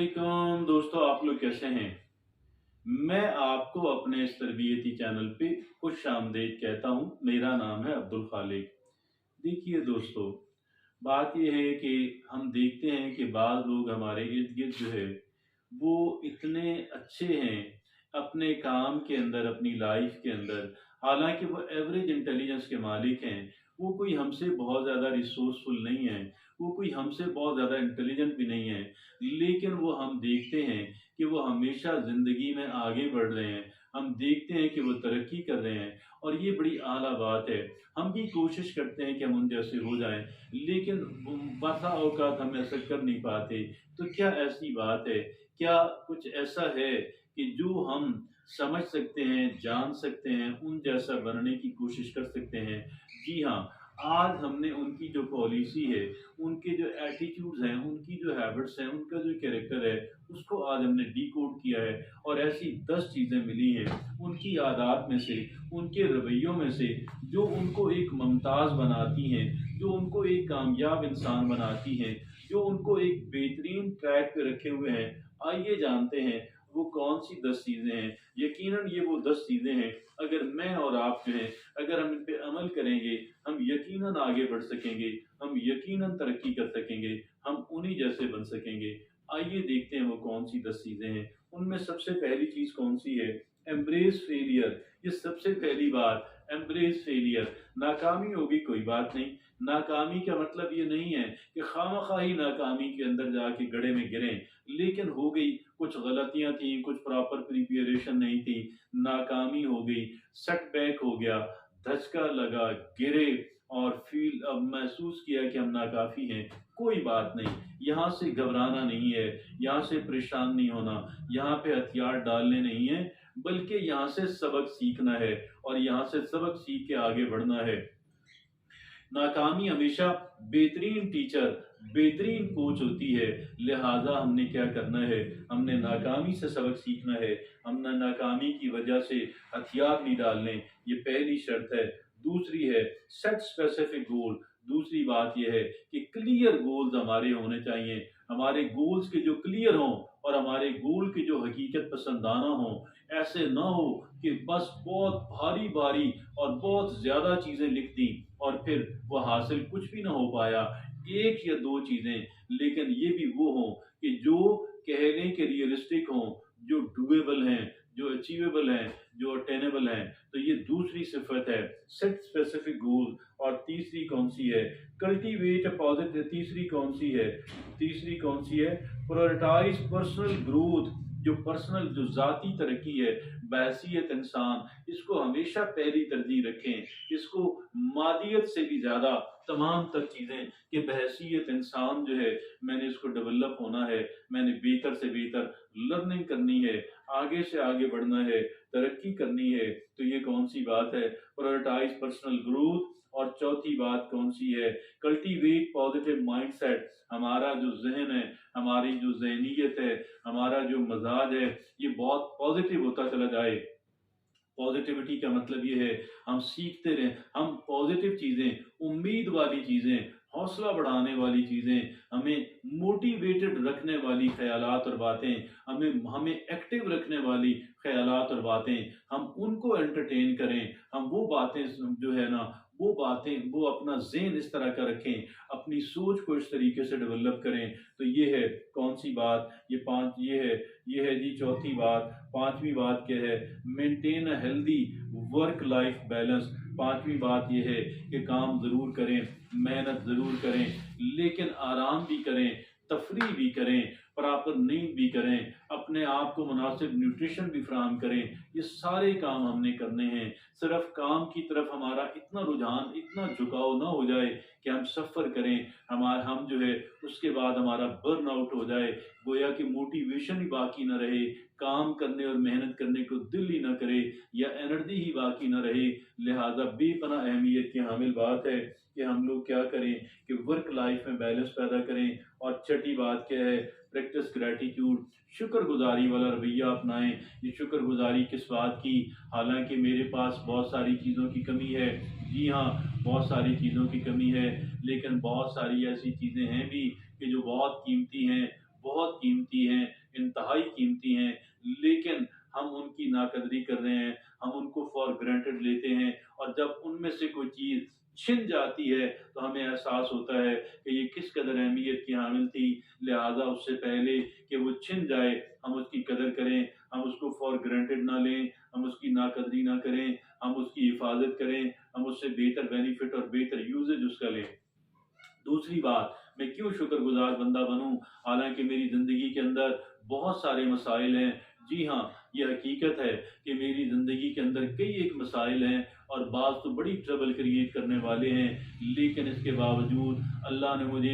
अस्सलामुअलैकुम दोस्तों, आप लोग कैसे हैं। मैं आपको अपने इस तरबियती चैनल पे खुश आमदीद कहता हूँ। मेरा नाम है अब्दुल खालिक। देखिए दोस्तों, बात यह है कि हम देखते हैं कि बाज़ लोग हमारे इर्द गिर्द जो है वो इतने अच्छे हैं अपने काम के अंदर, अपनी लाइफ के अंदर, हालांकि वो एवरेज इंटेलिजेंस के मालिक हैं। वो कोई हमसे बहुत ज़्यादा रिसोर्सफुल नहीं है, वो कोई हमसे बहुत ज़्यादा इंटेलिजेंट भी नहीं है, लेकिन वो हम देखते हैं कि वो हमेशा ज़िंदगी में आगे बढ़ रहे हैं। हम देखते हैं कि वो तरक्की कर रहे हैं और ये बड़ी आला बात है। हम भी कोशिश करते हैं कि हम उन जैसे हो जाएं, लेकिन बसा औकात हम ऐसा कर नहीं पाते। तो क्या ऐसी बात है, क्या कुछ ऐसा है कि जो हम समझ सकते हैं, जान सकते हैं, उन जैसा बनने की कोशिश कर सकते हैं? जी हाँ, आज हमने उनकी जो पॉलिसी है, उनके जो एटीट्यूड्स हैं, उनकी जो हैबिट्स हैं, उनका जो कैरेक्टर है, उसको आज हमने डिकोड किया है और ऐसी 10 चीज़ें मिली हैं उनकी आदत में से, उनके रवैयों में से, जो उनको एक मुमताज़ बनाती हैं, जो उनको एक कामयाब इंसान बनाती हैं, जो उनको एक बेहतरीन ट्रैक पे रखे हुए हैं। आइए जानते हैं वो कौन सी 10 चीज़ें हैं। यकीनन ये वो 10 चीज़ें हैं, अगर मैं और आप जो हैं, अगर हम इन पे अमल करेंगे, हम यकीनन आगे बढ़ सकेंगे, हम यकीनन तरक्की कर सकेंगे, हम उन्हीं जैसे बन सकेंगे। आइए देखते हैं वो कौन सी 10 चीज़ें हैं। उनमें सबसे पहली चीज़ कौन सी है? Embrace failure. ये सबसे पहली बात, एम्ब्रेस फेलियर। नाकामी होगी कोई बात नहीं, नाकामी का मतलब ये नहीं है कि खामखाही नाकामी के अंदर जाके गड्ढे में गिरें, लेकिन हो गई, कुछ गलतियां थी, कुछ प्रॉपर प्रिपरेशन नहीं थी, नाकामी हो गई, सेटबैक हो गया, धचका लगा, गिरे और फील अब महसूस किया कि हम नाकाफी हैं। कोई बात नहीं, यहाँ से घबराना नहीं है, यहाँ से परेशान नहीं होना, यहाँ पे हथियार डालने नहीं है, बल्कि यहाँ से सबक सीखना है और यहाँ से सबक सीख के आगे बढ़ना है। नाकामी हमेशा बेहतरीन टीचर, बेहतरीन कोच होती है। लिहाजा हमने क्या करना है, हमने नाकामी से सबक सीखना है, हमने नाकामी की वजह से हथियार नहीं डालने। ये पहली शर्त है। दूसरी है सेट स्पेसिफिक गोल। दूसरी बात यह है कि क्लियर गोल्स हमारे होने चाहिए। हमारे गोल्स के जो क्लियर हों और हमारे गोल के जो हकीकत पसंदाना हों। ऐसे ना हो कि बस बहुत भारी भारी और बहुत ज़्यादा चीज़ें लिख दी और फिर वो हासिल कुछ भी ना हो पाया, एक या दो चीज़ें, लेकिन ये भी वो हों कि जो कहने के रियलिस्टिक हों, जो डूएबल हैं, जो अचीवेबल हैं, जो अटेनेबल हैं। तो ये दूसरी सिफत है, सेट स्पेसिफिक गोल। और तीसरी कौन सी है? Cultivate a positive. तीसरी कौन सी है? तीसरी कौन सी है? Prioritize personal growth. जो पर्सनल, जो ज़ाती तरक्की है, बहसीत इंसान, इसको हमेशा पहली तरजीह रखें। इसको मादियत से भी ज़्यादा तमाम तक चीज़ें कि बहसीत इंसान जो है, मैंने इसको डेवलप होना है, मैंने बेहतर से बेहतर लर्निंग करनी है, आगे से आगे बढ़ना है, तरक्की करनी है। तो ये कौन सी बात है? Prioritize personal growth. और चौथी बात कौन सी है? Cultivate positive mindset. हमारा जो जहन है, हमारी जो जहनीयत है, हमारा जो मजाज है, ये बहुत पॉजिटिव होता चला जाए। पॉजिटिविटी का मतलब ये है हम सीखते रहें, हम पॉजिटिव चीज़ें, उम्मीद वाली चीज़ें, हौसला बढ़ाने वाली चीज़ें, हमें मोटिवेटेड रखने वाली ख्यालात और बातें, हमें हमें एक्टिव रखने वाली ख्यालात और बातें, हम उनको एंटरटेन करें। हम वो बातें जो है ना, वो बातें, वो अपना ज़हन इस तरह का रखें, अपनी सोच को इस तरीके से डेवलप करें। तो ये है कौन सी बात? ये पांच, ये है जी चौथी बात। पांचवी बात क्या है? Maintain a healthy work life balance. पांचवी बात यह है कि काम ज़रूर करें, मेहनत ज़रूर करें, लेकिन आराम भी करें, तफरी भी करें, प्रॉपर नींद भी करें, अपने आप को मुनासिब न्यूट्रिशन भी फराहम करें। ये सारे काम हमने करने हैं। सिर्फ काम की तरफ हमारा इतना रुझान, इतना झुकाव ना हो जाए कि हम सफ़र करें, हम जो है उसके बाद हमारा बर्न आउट हो जाए, गोया कि मोटिवेशन ही बाकी ना रहे, काम करने और मेहनत करने को दिल ही ना करे, या एनर्जी ही बाकी ना रहे। लिहाजा बेपनाह अहमियत की हामिल बात है कि हम लोग क्या करें कि वर्क लाइफ में बैलेंस पैदा करें। और छठी बात क्या है? Practice gratitude. शुक्रगुजारी वाला रवैया अपनाएं। ये शुक्रगुजारी किस बात की? हालांकि मेरे पास बहुत सारी चीज़ों की कमी है, जी हाँ, बहुत सारी चीज़ों की कमी है, लेकिन बहुत सारी ऐसी चीज़ें हैं भी कि जो बहुत कीमती हैं, बहुत कीमती हैं। रहे हैं, हम उनको फॉर ग्रांटेड लेते हैं, और जब उनमें से कोई चीज़ छिन जाती है तो हमें एहसास होता है कि ये किस कदर अहमियत की हामिल थी। लिहाजा उससे पहले कि वो छिन जाए, हम उसकी कदर करें, हम उसको फॉर ग्रांटेड ना लें, हम उसकी नाकदरी ना करें, हम उसकी हिफाजत करें, हम उससे बेहतर बेनिफिट और बेहतर यूजेज उसका लें। दूसरी बात, मैं क्यों शुक्रगुजार बंदा बनूं, हालांकि मेरी ज़िंदगी के अंदर बहुत सारे मसाइल हैं। जी हाँ, ये हकीकत है कि मेरी ज़िंदगी के अंदर कई एक मसाइल हैं, और बाज़ तो बड़ी ट्रबल क्रिएट करने वाले हैं, लेकिन इसके बावजूद अल्लाह ने मुझे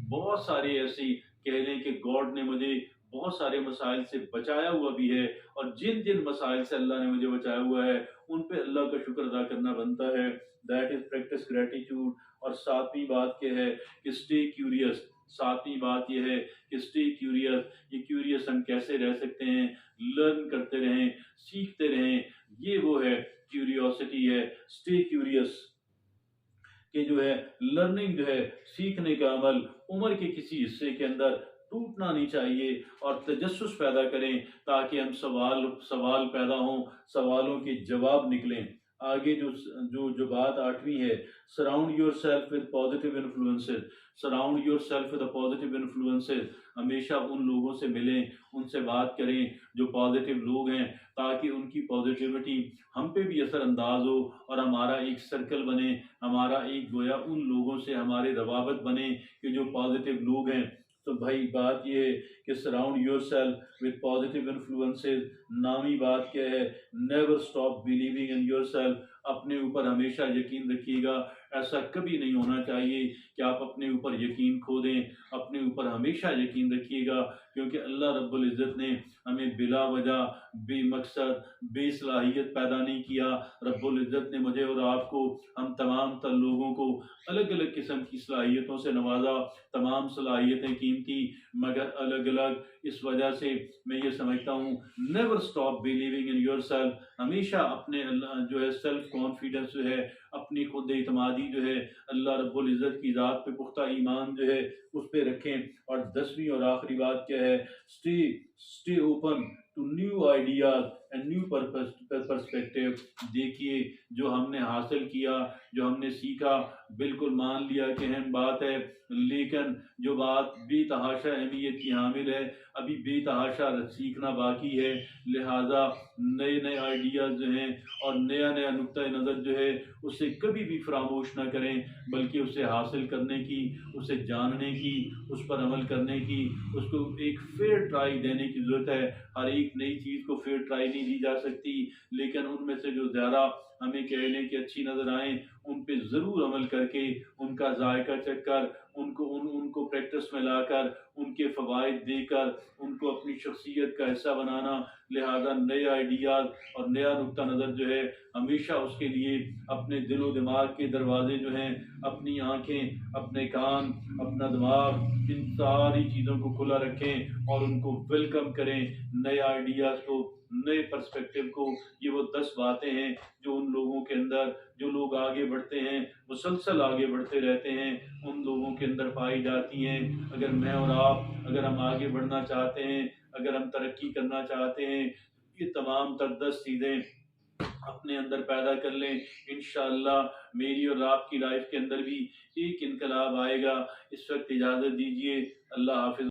बहुत सारे ऐसी, कह लें कि गॉड ने मुझे बहुत सारे मसाइल से बचाया हुआ भी है, और जिन जिन मसाइल से अल्लाह ने मुझे बचाया हुआ है उन पे अल्लाह का शुक्र अदा करना बनता है। That is practice gratitude. और सातवीं बात क्या है कि स्टे क्यूरियस। सातवीं बात यह है कि स्टे क्यूरियस। ये क्यूरियस हम कैसे रह सकते हैं, लर्न करते रहें, सीखते रहें, ये वो है क्यूरियोसिटी है। स्टे क्यूरियस कि जो है लर्निंग जो है, सीखने का अमल उम्र के किसी हिस्से के अंदर टूटना नहीं चाहिए, और तजस्सुस पैदा करें ताकि हम सवाल सवाल पैदा हों, सवालों के जवाब निकलें। आगे जो जो जो बात आठवीं है, surround your self with positive influences. Surround your self with positive influences. हमेशा उन लोगों से मिलें, उनसे बात करें जो पॉजिटिव लोग हैं, ताकि उनकी पॉजिटिविटी हम पे भी असरअंदाज हो, और हमारा एक सर्कल बने, हमारा एक गोया उन लोगों से हमारे रवाबत बने कि जो पॉजिटिव लोग हैं। तो भाई बात ये है कि surround your self with positive influences. नामी बात क्या है, never stop believing in your self. अपने ऊपर हमेशा यकीन रखिएगा। ऐसा कभी नहीं होना चाहिए कि आप अपने ऊपर यकीन खो दें। अपने ऊपर हमेशा यकीन रखिएगा, क्योंकि अल्लाह रब्बुल इज़्ज़त ने हमें बिला वजह, बेमकसद, बेसलाहियत पैदा नहीं किया। रब्बुल इज़्ज़त ने मुझे और आपको, हम तमाम तर लोगों को अलग अलग किस्म की सलाहियतों से नवाजा। तमाम सलाहियतें कीमती, मगर अलग अलग। इस वजह से मैं ये समझता हूँ, never stop believing in your self. हमेशा अपने जो है सेल्फ कॉन्फिडेंस जो है, अपनी खुद एतमादी जो है, अल्लाह रब्बुल इज़्ज़त की ज़ात पे पुख्ता ईमान जो है उस पे रखें। और दसवीं और आखिरी बात क्या है, stay stay open to new ideas and new perspective. देखिए, जो हमने हासिल किया, जो हमने सीखा, बिल्कुल मान लिया कि अहम बात है, लेकिन जो बात बेतहाशा अहमियत की हामिल है, अभी बेतहाशा सीखना बाकी है। लिहाजा नए नए आइडियाज़ जो हैं और नया नया नुक्ता नज़र जो है, उसे कभी भी फरामोश ना करें, बल्कि उसे हासिल करने की, उसे जानने की, उस पर अमल करने की, उसको एक फेयर ट्राई देने की ज़रूरत है। हर एक नई चीज़ को फेयर ट्राई नहीं दी जा सकती, लेकिन उनमें से जो ज़्यादा हमें कहने की अच्छी नज़र आए, उन पे ज़रूर अमल करके, उनका जायका चख कर, उनको प्रैक्टिस में लाकर, उनके फ़वाइद देकर, उनको अपनी शख्सियत का हिस्सा बनाना। लिहाजा नए आइडियाज़ और नया नुक्ता नज़र जो है, हमेशा उसके लिए अपने दिलो दिमाग के दरवाजे जो हैं, अपनी आँखें, अपने कान, अपना दिमाग, इन सारी चीज़ों को खुला रखें और उनको वेलकम करें, नए आइडियाज़ को, नए पर्सपेक्टिव को। ये वो 10 बातें हैं जो उन लोगों के अंदर, जो लोग आगे बढ़ते हैं, मुसलसल आगे बढ़ते रहते हैं, उन लोगों के अंदर पाई जाती हैं। अगर मैं और आप, अगर हम आगे बढ़ना चाहते हैं, अगर हम तरक्की करना चाहते हैं, ये तमाम तर 10 चीज़ें अपने अंदर पैदा कर लें, इंशाअल्लाह मेरी और आपकी लाइफ के अंदर भी एक इनकलाब आएगा। इस वक्त इजाज़त दीजिए। अल्लाह हाफ़िज़।